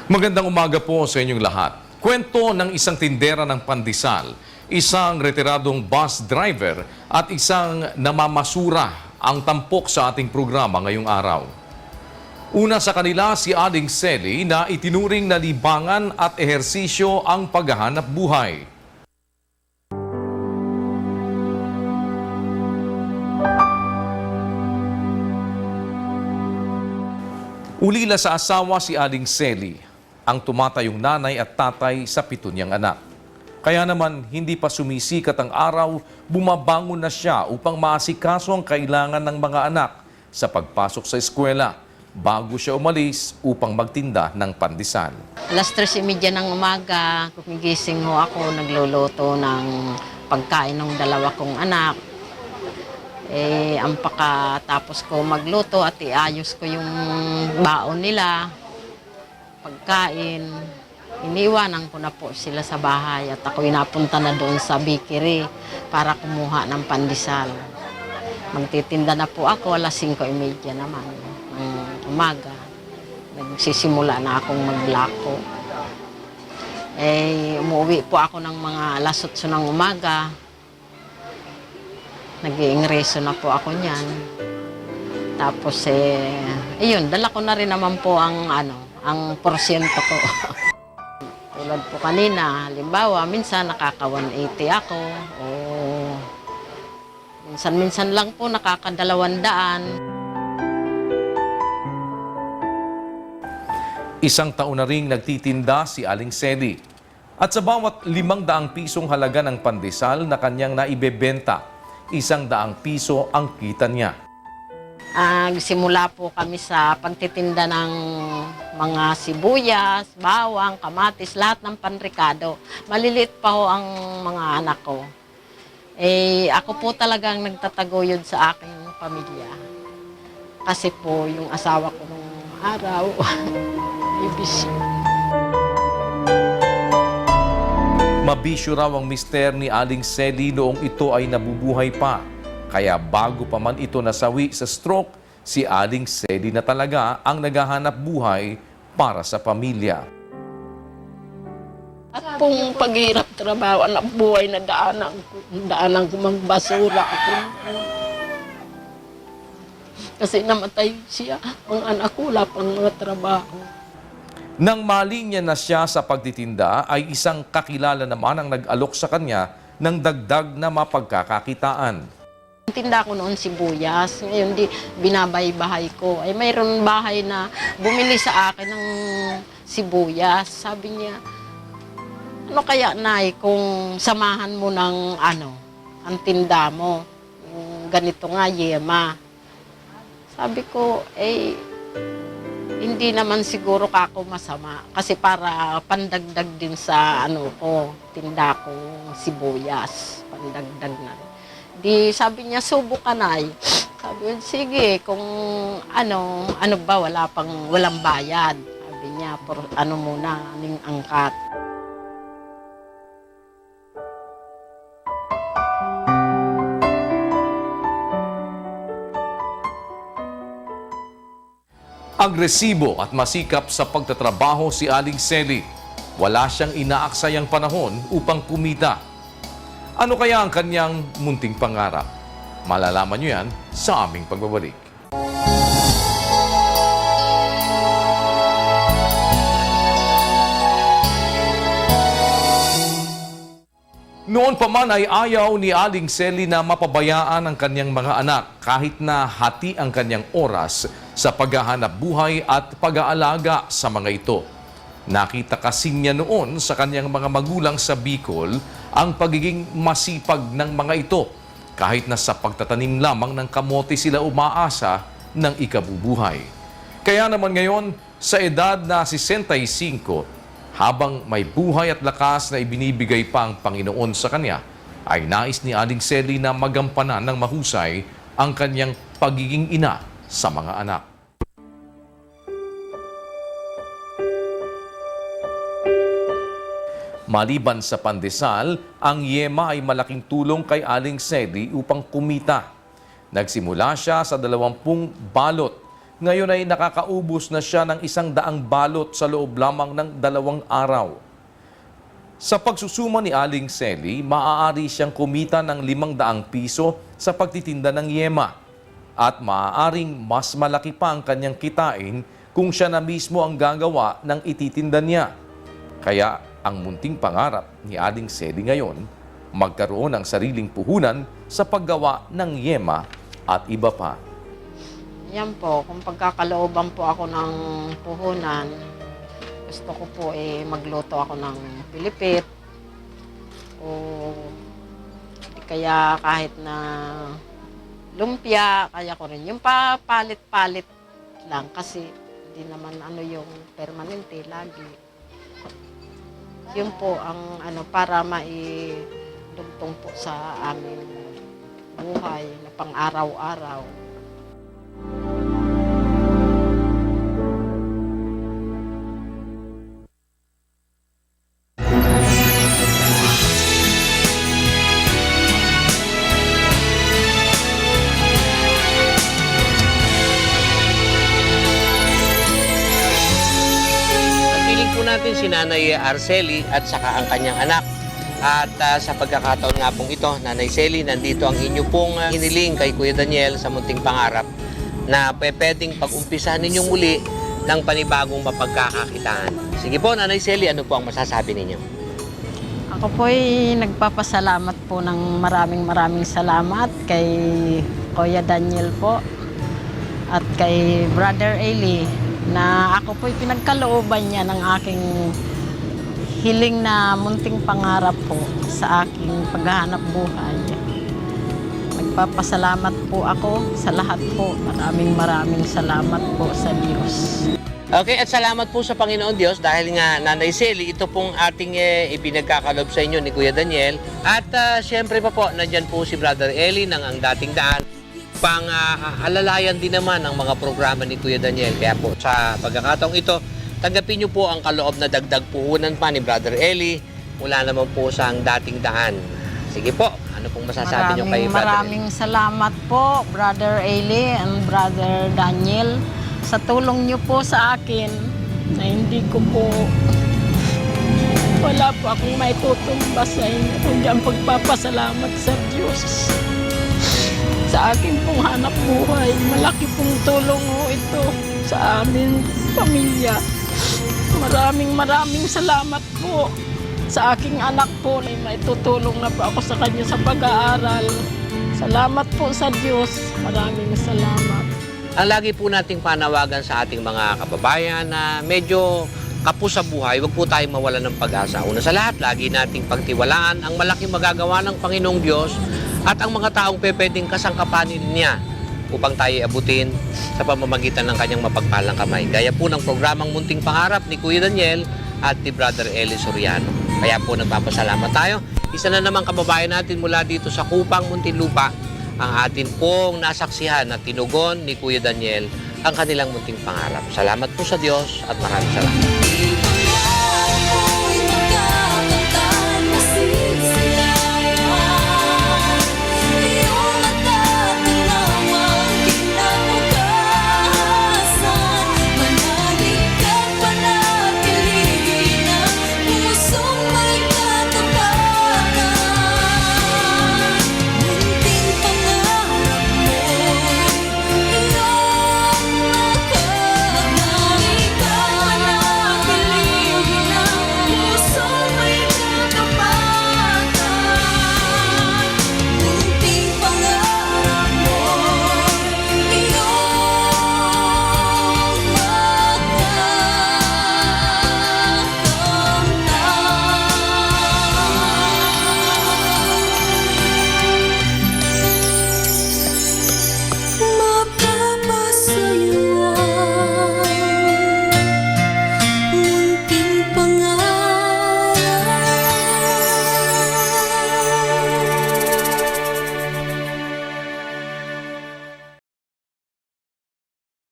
Magandang umaga po sa inyong lahat. Kwento ng isang tindera ng pandesal, isang retiradong bus driver at isang namamasura ang tampok sa ating programa ngayong araw. Una sa kanila si Aling Seli na itinuring na libangan at ehersisyo ang paghahanap buhay. Ulila sa asawa si Aling Seli, ang tumatayong nanay at tatay sa 7 niyang anak. Kaya naman hindi pa sumisikat ang araw, bumabangon na siya upang maasikaso ang kailangan ng mga anak sa pagpasok sa eskwela bago siya umalis upang magtinda ng pandesal. Alas 3:30 ng umaga, gumigising ho ako, nagluluto ng pagkain ng 2 kong anak. Ang pagkatapos ko magluto at iayos ko yung baon nila, pagkain, iniwanan ko na po sila sa bahay at ako napunta na doon sa bakery para kumuha ng pandesal. Magtitinda na po ako, alas 5:30 naman ng umaga. Nagsisimula na akong maglako. Umuwi po ako ng mga alas 8 ng umaga. Nag-iingreso na po ako niyan. Tapos ayun, dala ko na rin naman po ang porsyento ko. Tulad po kanina, halimbawa, minsan nakaka 180 ako o minsan lang po nakaka 200. Isang taon na ring nagtitinda si Aling Seli. At sa bawat 500 pisong halaga ng pandesal na kanyang naibebenta, 100 piso ang kita niya. Simula po kami sa pagtitinda ng mga sibuyas, bawang, kamatis, lahat ng panrikado. Maliliit pa ho ang mga anak ko. Ako po talagang nagtataguyod sa aking pamilya. Kasi po yung asawa ko nung araw, ibisyo. Mabisyo raw ang mister ni Aling Seli noong ito ay nabubuhay pa. Kaya bago pa man ito nasawi sa stroke, si Aling Seli na talaga ang naghahanap buhay para sa pamilya. At pong paghirap trabaho, anak buhay na daanan ko magbasura ako. Kasi namatay siya, ang anak ko, wala pang mga trabaho. Nang malinya na siya sa pagtitinda, ay isang kakilala naman ang nag-alok sa kanya ng dagdag na mapagkakakitaan. Tinda ko noon sibuyas, ngayon di binabay-bahay ko. Mayroon bahay na bumili sa akin ng sibuyas. Sabi niya, ano kaya nay kung samahan mo ng ang tinda mo, yung ganito nga, yema. Sabi ko, hindi naman siguro kako masama kasi para pandagdag din sa tinda kong sibuyas, pandagdag na. Di sabi niya, subukan na. Sabi ko, sige, kung ano ba, walang bayad. Sabi niya, muna, aning angkat. Agresibo at masikap sa pagtatrabaho si Aling Seli. Wala siyang inaaksayang panahon upang kumita. Ano kaya ang kanyang munting pangarap? Malalaman niyo yan sa aming pagbabalik. Noon pa man ay ayaw ni Aling Seli na mapabayaan ang kanyang mga anak kahit na hati ang kanyang oras sa paghahanap buhay at pag-aalaga sa mga ito. Nakita kasi niya noon sa kanyang mga magulang sa Bicol ang pagiging masipag ng mga ito kahit na sa pagtatanim lamang ng kamote sila umaasa ng ikabubuhay. Kaya naman ngayon, sa edad na 65, habang may buhay at lakas na ibinibigay pa ang Panginoon sa kanya, ay nais ni Aling Seli na magampanan ng mahusay ang kanyang pagiging ina sa mga anak. Maliban sa pandesal, ang yema ay malaking tulong kay Aling Seli upang kumita. Nagsimula siya sa 20 balot Ngayon ay nakakaubos na siya ng 100 balot sa loob lamang ng 2 araw. Sa pagsusuma ni Aling Selly, maaari siyang kumita ng 500 piso sa pagtitinda ng yema. At maaaring mas malaki pa ang kanyang kitain kung siya na mismo ang gagawa ng ititinda niya. Kaya ang munting pangarap ni Aling Selly ngayon, magkaroon ng sariling puhunan sa paggawa ng yema at iba pa. Yan po, kung pagkakalooban po ako ng puhunan, gusto ko po magluto ako ng pilipit o di kaya kahit na lumpia, kaya ko rin yung papalit-palit lang kasi hindi naman yung permanente lagi. Yun po ang para maidugtong po sa aming buhay na pang-araw-araw. Piling po natin si Nanay Arcely at saka ang kanyang anak. At sa pagkakataon nga pong ito, Nanay Selly, nandito ang inyo pong hiniling kay Kuya Daniel sa munting pangarap na pwedeng pag-umpisahan ninyong muli ng panibagong mapagkakakitaan. Sige po, Nanay Selly, ano po ang masasabi ninyo? Ako po nagpapasalamat po ng maraming salamat kay Kuya Daniel po at kay Brother Eli na ako po pinagkalooban niya ng aking hiling na munting pangarap po sa aking paghahanap buhay. Nagpapasalamat po ako sa lahat po. Maraming salamat po sa Diyos. Okay, at salamat po sa Panginoon Diyos dahil nga Nanay Selly, ito pong ating ipinagkakalob sa inyo ni Kuya Daniel. At siyempre pa po, nandyan po si Brother Eli ng Ang Dating Daan. Alalayan din naman ang mga programa ni Kuya Daniel. Kaya po sa pagkakataong ito, tanggapin niyo po ang kaloob na dagdag puhunan pa ni Brother Eli mula naman po sa Ang Dating Daan. Sige po, ano pong masasabi niyo kay Brother Eli? Maraming salamat po, Brother Eli and Brother Daniel, sa tulong niyo po sa akin na hindi ko po wala po akong maitutumba sa inyo kundi ang pagpapasalamat sa Diyos sa akin pong hanap buhay. Malaki pong tulong ito sa amin pamilya. Maraming salamat po sa aking anak po na maitutulong na po ako sa kanya sa pag-aaral. Salamat po sa Diyos. Maraming salamat. Ang lagi po nating panawagan sa ating mga kababayan na medyo kapos sa buhay, huwag po tayong mawalan ng pag-asa. Una sa lahat, lagi nating pagtiwalaan ang malaking magagawa ng Panginoong Diyos at ang mga taong pwedeng kasangkapanin niya upang tayo abutin sa pamamagitan ng kanyang mapagpalang kamay. Gaya po ng programang Munting Pangarap ni Kuya Daniel at ni Brother Eli Soriano. Kaya po nagpapasalamat tayo. Isa na naman kababayan natin mula dito sa Kupang, Muntinlupa, ang atin pong nasaksihan na tinugon ni Kuya Daniel ang kanilang munting pangarap. Salamat po sa Diyos at maraming salamat.